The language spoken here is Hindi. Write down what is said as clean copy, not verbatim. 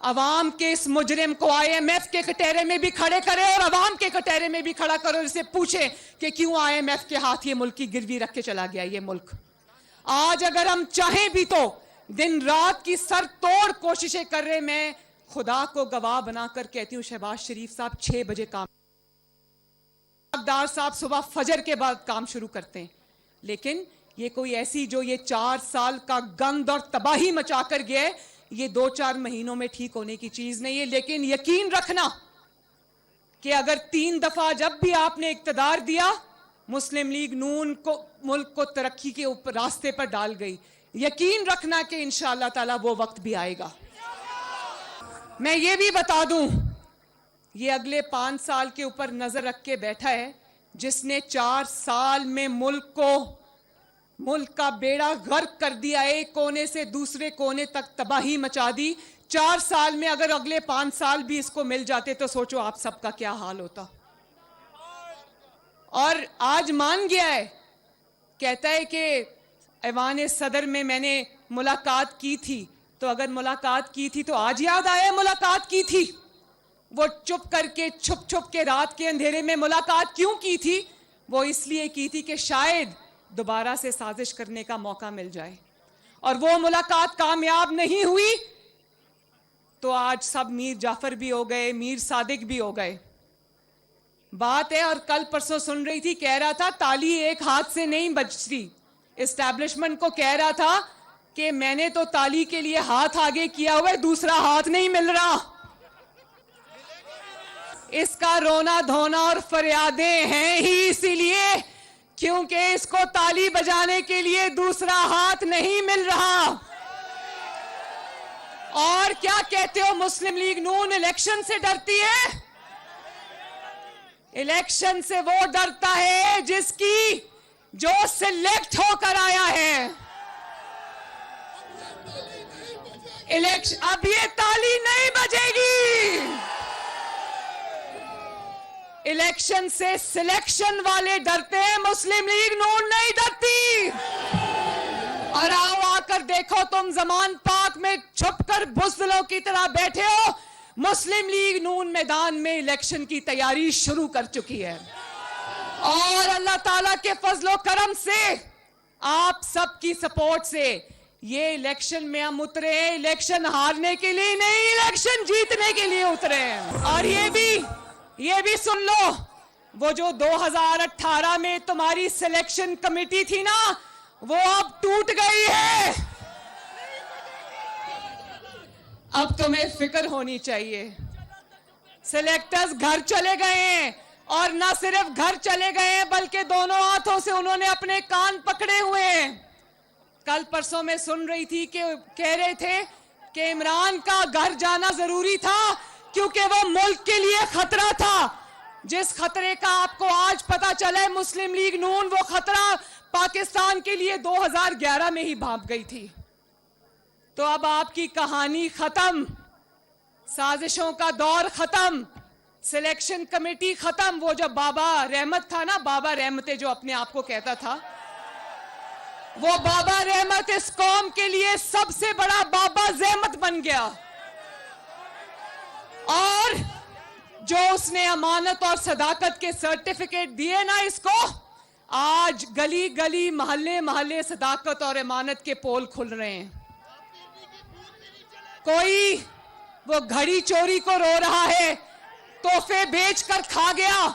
अवाम के इस मुजरिम को IMF के कटहरे में भी खड़े करे और अवाम के कटहरे में भी खड़ा करो, इसे पूछे कि क्यों IMF के हाथ ये मुल्क की गिरवी रख के चला गया ये मुल्क। आज अगर हम चाहें भी तो दिन रात की सर तोड़ कोशिशें कर रहे, मैं खुदा को गवाह बनाकर कहती हूं, शहबाज शरीफ साहब 6 बजे काम, साहब सुबह फजर के बाद काम शुरू करते हैं, लेकिन ये कोई ऐसी जो ये 4 साल का गंद और तबाही मचा कर गया है, ये 2-4 महीनों में ठीक होने की चीज नहीं है। लेकिन यकीन रखना कि अगर 3 दफा जब भी आपने इक्तदार दिया, मुस्लिम लीग नून को मुल्क को तरक्की के ऊपर रास्ते पर डाल गई। यकीन रखना कि इंशाअल्लाह ताला वो वक्त भी आएगा। मैं ये भी बता दूं, ये अगले 5 साल के ऊपर नजर रख के बैठा है, जिसने 4 साल में मुल्क का बेड़ा गर्क कर दिया, एक कोने से दूसरे कोने तक तबाही मचा दी। 4 साल में अगर अगले 5 साल भी इसको मिल जाते तो सोचो आप सबका क्या हाल होता। और आज मान गया है, कहता है कि ऐवान सदर में मैंने मुलाकात की थी, तो अगर मुलाकात की थी तो आज याद आया मुलाकात की थी। वो चुप करके छुप छुप के रात के अंधेरे में मुलाकात क्यों की थी? वो इसलिए की थी कि शायद दोबारा से साजिश करने का मौका मिल जाए, और वो मुलाकात कामयाब नहीं हुई तो आज सब मीर जाफर भी हो गए, मीर सादिक भी हो गए। बात है, और कल परसों सुन रही थी, कह रहा था ताली एक हाथ से नहीं बजती। एस्टैब्लिशमेंट को कह रहा था कि मैंने तो ताली के लिए हाथ आगे किया हुआ है, दूसरा हाथ नहीं मिल रहा। इसका रोना धोना और फरियादें हैं ही इसीलिए क्योंकि इसको ताली बजाने के लिए दूसरा हाथ नहीं मिल रहा। और क्या कहते हो, मुस्लिम लीग नून इलेक्शन से डरती है? इलेक्शन से वो डरता है जो सिलेक्ट होकर आया है। इलेक्शन, अब ये ताली नहीं बजेगी। इलेक्शन से सिलेक्शन वाले डरते हैं, मुस्लिम लीग नून नहीं डरती। और आओ आकर देखो, तुम जमान पाक में छुपकर बुज़दिलों की तरह बैठे हो, मुस्लिम लीग नून मैदान में इलेक्शन की तैयारी शुरू कर चुकी है। और अल्लाह ताला के फजलो करम से, आप सबकी सपोर्ट से ये इलेक्शन में हम उतरे हैं, इलेक्शन हारने के लिए नहीं, इलेक्शन जीतने के लिए उतरे हैं। और ये भी सुन लो, वो जो 2018 में तुम्हारी सिलेक्शन कमेटी थी ना, वो अब टूट गई है। अब तुम्हें फिक्र होनी चाहिए। सिलेक्टर्स घर चले गए हैं, और ना सिर्फ घर चले गए हैं बल्कि दोनों हाथों से उन्होंने अपने कान पकड़े हुए हैं। कल परसों में सुन रही थी कि कह रहे थे कि इमरान का घर जाना जरूरी था क्योंकि वो मुल्क के लिए खतरा था। जिस खतरे का आपको आज पता चला है, मुस्लिम लीग नून वो खतरा पाकिस्तान के लिए 2011 में ही भाप गई थी। तो अब आपकी कहानी खत्म, साजिशों का दौर खत्म, सिलेक्शन कमेटी खत्म। वो जो बाबा रहमत था ना, बाबा रहमत जो अपने आप को कहता था, वो बाबा रहमत इस कौम के लिए सबसे बड़ा बाबा ज़हमत बन गया। और जो उसने अमानत और सदाकत के सर्टिफिकेट दिए ना इसको, आज गली गली मोहल्ले मोहल्ले सदाकत और अमानत के पोल खुल रहे हैं। कोई वो घड़ी चोरी को रो रहा है, तोहफे बेच कर खा गया,